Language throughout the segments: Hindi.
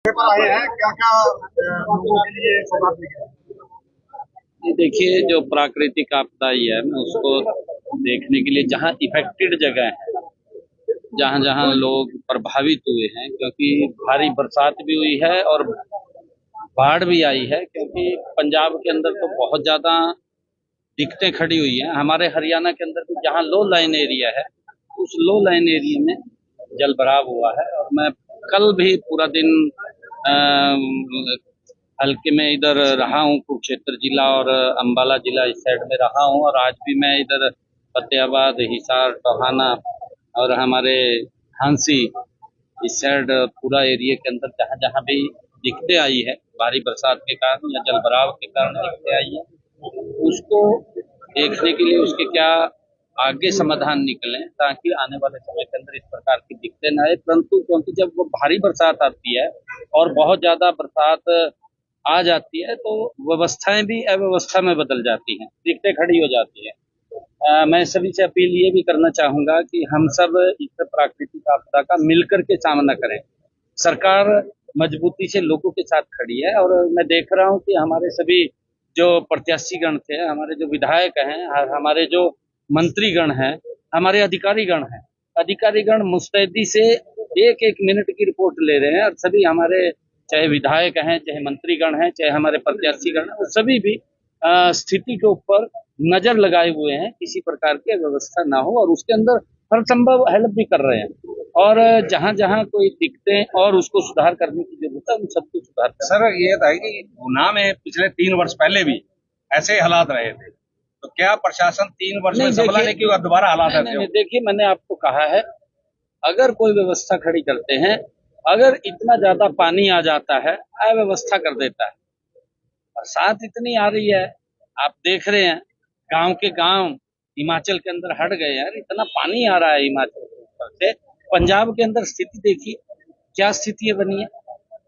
पर आए हैं क्या क्या लोगों के लिए सौगात लेके आए हैं? ये देखिए, जो प्राकृतिक आपदा ही है, मैं उसको देखने के लिए जहाँ इफेक्टेड जगह है, जहाँ जहाँ लोग प्रभावित हुए हैं, क्योंकि भारी बरसात भी हुई है और बाढ़ भी आई है, क्योंकि पंजाब के अंदर तो बहुत ज्यादा दिक्कतें खड़ी हुई हैं। हमारे हरियाणा के अंदर भी जहाँ लो लाइन एरिया है, उस लो लाइन एरिया में जल भराव हुआ है। और मैं कल भी पूरा दिन हल्के में इधर रहा हूँ, कुरुक्षेत्र जिला और अंबाला जिला इस साइड में रहा हूँ। और आज भी मैं इधर फतेहाबाद, हिसार, टोहाना और हमारे झांसी इस साइड पूरा एरिया के अंदर जहाँ जहाँ भी दिक्कतें आई है भारी बरसात के कारण या जल भराव के कारण दिक्कतें आई है, उसको देखने के लिए उसके क्या आगे समाधान निकले, ताकि आने वाले समय के अंदर इस प्रकार की दिक्कतें न आए। परंतु क्योंकि जब वो भारी बरसात आती है और बहुत ज्यादा बरसात आ जाती है, तो व्यवस्थाएं भी अव्यवस्था में बदल जाती हैं, दिक्कतें खड़ी हो जाती हैं। मैं सभी से अपील ये भी करना चाहूंगा कि हम सब इस प्राकृतिक आपदा का मिलकर के सामना करें। सरकार मजबूती से लोगों के साथ खड़ी है, और मैं देख रहा हूँ कि हमारे सभी जो प्रत्याशीगण थे, हमारे जो विधायक हैं, हमारे जो मंत्रीगण हैं, हमारे अधिकारीगण मुस्तैदी से एक एक मिनट की रिपोर्ट ले रहे हैं। और सभी हमारे, चाहे विधायक हैं, चाहे मंत्रीगण हैं, चाहे हमारे प्रत्याशीगण हैं, वो सभी भी स्थिति के ऊपर नजर लगाए हुए हैं, किसी प्रकार की व्यवस्था ना हो, और उसके अंदर हर संभव हेल्प भी कर रहे हैं। और जहां जहां कोई दिक्कतें और उसको सुधार करने की जरूरत है, उन सबको सुधार करना। सर ये था कि गुना में पिछले 3 वर्ष पहले भी ऐसे ही हालात रहे थे, तो क्या प्रशासन 3 वर्ष में संभला नहीं कि दोबारा हालात नहीं, ऐसे नहीं, हो? देखिए, मैंने आपको कहा है, अगर कोई व्यवस्था खड़ी करते हैं, अगर इतना ज्यादा पानी आ जाता है, अव्यवस्था कर देता है। बरसात इतनी आ रही है, आप देख रहे हैं, गांव के गांव हिमाचल के अंदर हट गए यार, इतना पानी आ रहा है हिमाचल के ऊपर से। पंजाब के अंदर स्थिति देखिए, क्या स्थिति बनी है।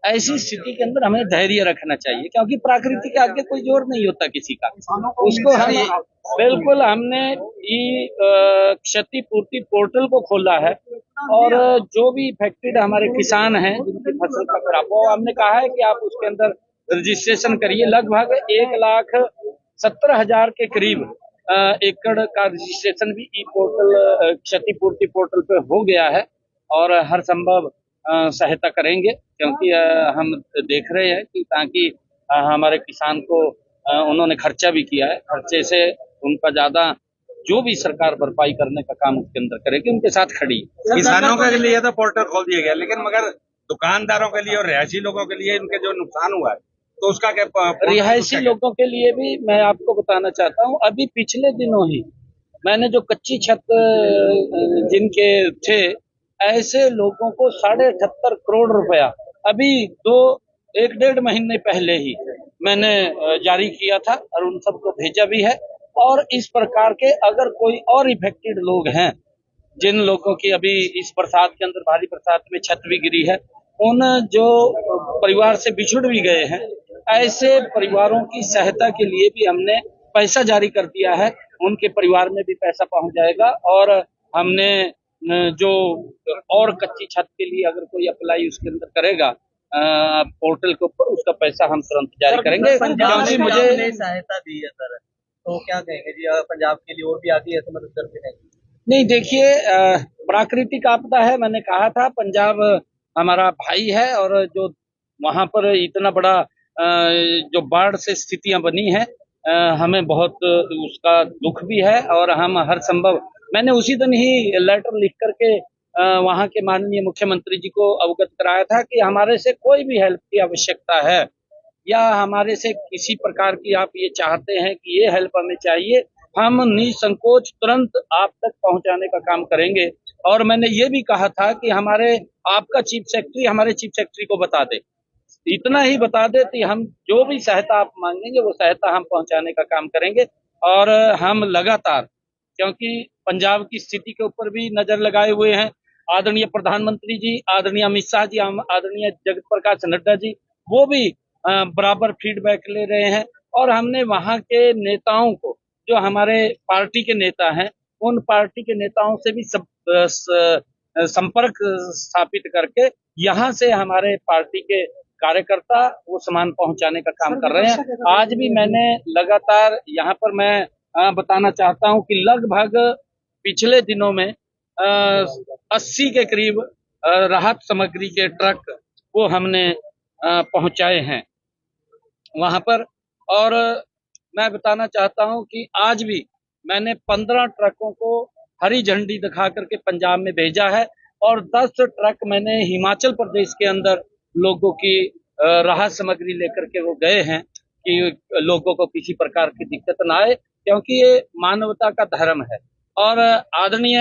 ऐसी स्थिति के अंदर हमें धैर्य रखना चाहिए, क्योंकि प्रकृति के आगे कोई जोर नहीं होता किसी का। उसको हम बिल्कुल, हमने ये क्षतिपूर्ति पोर्टल को खोला है, और जो भी इफेक्टेड हमारे किसान हैं, जिनकी फसल का खराब हो, हमने कहा है कि आप उसके अंदर रजिस्ट्रेशन करिए। लगभग 1,70,000 के करीब एकड़ का रजिस्ट्रेशन भी ई पोर्टल, क्षतिपूर्ति पोर्टल पे हो गया है। और हर संभव सहायता करेंगे, क्योंकि हम देख रहे हैं कि ताकि हमारे किसान को उन्होंने खर्चा भी किया है, खर्चे से उनका ज्यादा जो भी सरकार भरपाई करने का काम उसके अंदर करेगी, उनके साथ खड़ी। किसानों के लिए तो पोर्टल खोल दिया गया, लेकिन मगर दुकानदारों के लिए और रिहायशी लोगों के लिए इनके जो नुकसान हुआ है, तो उसका क्या रिहायशी लोगों के लिए भी मैं आपको बताना चाहता हूँ, अभी पिछले दिनों ही मैंने जो कच्ची छत जिनके थे, ऐसे लोगों को 78.5 करोड़ रुपया अभी 1 डेढ़ महीने पहले ही मैंने जारी किया था, और उन सबको भेजा भी है। और इस प्रकार के अगर कोई और इफेक्टेड लोग हैं, जिन लोगों की अभी इस बरसात के अंदर, भारी बरसात में छत भी गिरी है, उन जो परिवार से बिछुड़ भी गए हैं, ऐसे परिवारों की सहायता के लिए भी हमने पैसा जारी कर दिया है। उनके परिवार में भी पैसा पहुंच जाएगा। और हमने जो और कच्ची छत के लिए अगर कोई अप्लाई उसके अंदर करेगा पोर्टल के ऊपर, उसका पैसा हम तुरंत जारी करेंगे। क्योंकि मुझे सहायता दी है सर, तो क्या कहेंगे जी, पंजाब के लिए और भी आगे ऐसे मदद करते हैं? नहीं, देखिए, प्राकृतिक आपदा है, मैंने कहा था पंजाब हमारा भाई है, और जो वहां पर इतना बड़ा जो बाढ़ से स्थितियां बनी है, हमें बहुत उसका दुख भी है। और हम हर संभव, मैंने उसी दिन ही लेटर लिख करके वहां के माननीय मुख्यमंत्री जी को अवगत कराया था कि हमारे से कोई भी हेल्प की आवश्यकता है, या हमारे से किसी प्रकार की आप ये चाहते हैं कि ये हेल्प हमें चाहिए, हम निसंकोच तुरंत आप तक पहुंचाने का काम करेंगे। और मैंने ये भी कहा था कि आपका चीफ सेक्रेटरी हमारे चीफ सेक्रेटरी को बता दे, इतना ही बता दे कि हम जो भी सहायता आप मांगेंगे वो सहायता हम पहुंचाने का काम करेंगे। और हम लगातार, क्योंकि पंजाब की स्थिति के ऊपर भी नजर लगाए हुए हैं, आदरणीय प्रधानमंत्री जी, आदरणीय अमित शाह जी, आदरणीय जगत प्रकाश नड्डा जी, वो भी बराबर फीडबैक ले रहे हैं। और हमने वहां के नेताओं को, जो हमारे पार्टी के नेता हैं, उन पार्टी के नेताओं से भी संपर्क स्थापित करके यहाँ से हमारे पार्टी के कार्यकर्ता वो सामान पहुंचाने का काम कर रहे हैं। आज भी मैंने लगातार यहाँ पर मैं बताना चाहता हूं कि लगभग पिछले दिनों में 80 के करीब राहत सामग्री के ट्रक वो हमने पहुंचाए हैं वहां पर। और मैं बताना चाहता हूं कि आज भी मैंने 15 ट्रकों को हरी झंडी दिखा करके पंजाब में भेजा है और 10 ट्रक मैंने हिमाचल प्रदेश के अंदर लोगों की राहत सामग्री लेकर के वो गए हैं कि लोगों को किसी प्रकार की दिक्कत ना आए, क्योंकि ये मानवता का धर्म है। और आदरणीय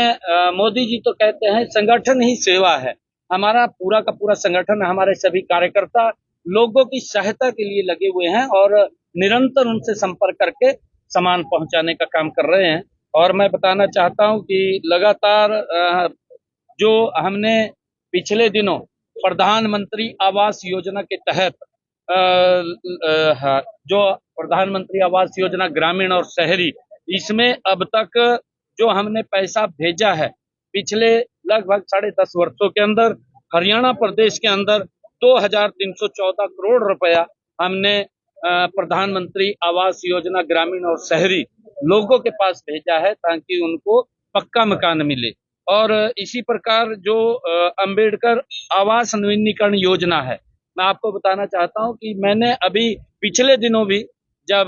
मोदी जी तो कहते हैं संगठन ही सेवा है। हमारा पूरा का पूरा संगठन, हमारे सभी कार्यकर्ता लोगों की सहायता के लिए लगे हुए हैं और निरंतर उनसे संपर्क करके सामान पहुंचाने का काम कर रहे हैं। और मैं बताना चाहता हूं कि लगातार जो हमने पिछले दिनों प्रधानमंत्री आवास योजना के तहत जो प्रधानमंत्री आवास योजना ग्रामीण और शहरी, इसमें अब तक जो हमने पैसा भेजा है पिछले लगभग 10.5 वर्षों के अंदर हरियाणा प्रदेश के अंदर 2314 करोड़ रुपया हमने प्रधानमंत्री आवास योजना ग्रामीण और शहरी लोगों के पास भेजा है ताकि उनको पक्का मकान मिले। और इसी प्रकार जो अंबेडकर आवास नवीनीकरण योजना है, मैं आपको बताना चाहता हूं कि मैंने अभी पिछले दिनों भी जब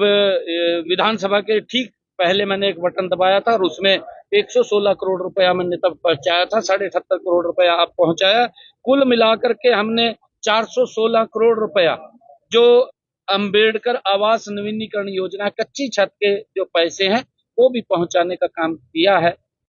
विधानसभा के ठीक पहले मैंने एक बटन दबाया था और उसमें 116 करोड़ रुपया मैंने तब पहुंचाया था, 78.5 करोड़ रुपया अब पहुंचाया। कुल मिलाकर के हमने 416 करोड़ रुपया जो अंबेडकर आवास नवीनीकरण योजना कच्ची छत के जो पैसे हैं वो भी पहुंचाने का काम किया है।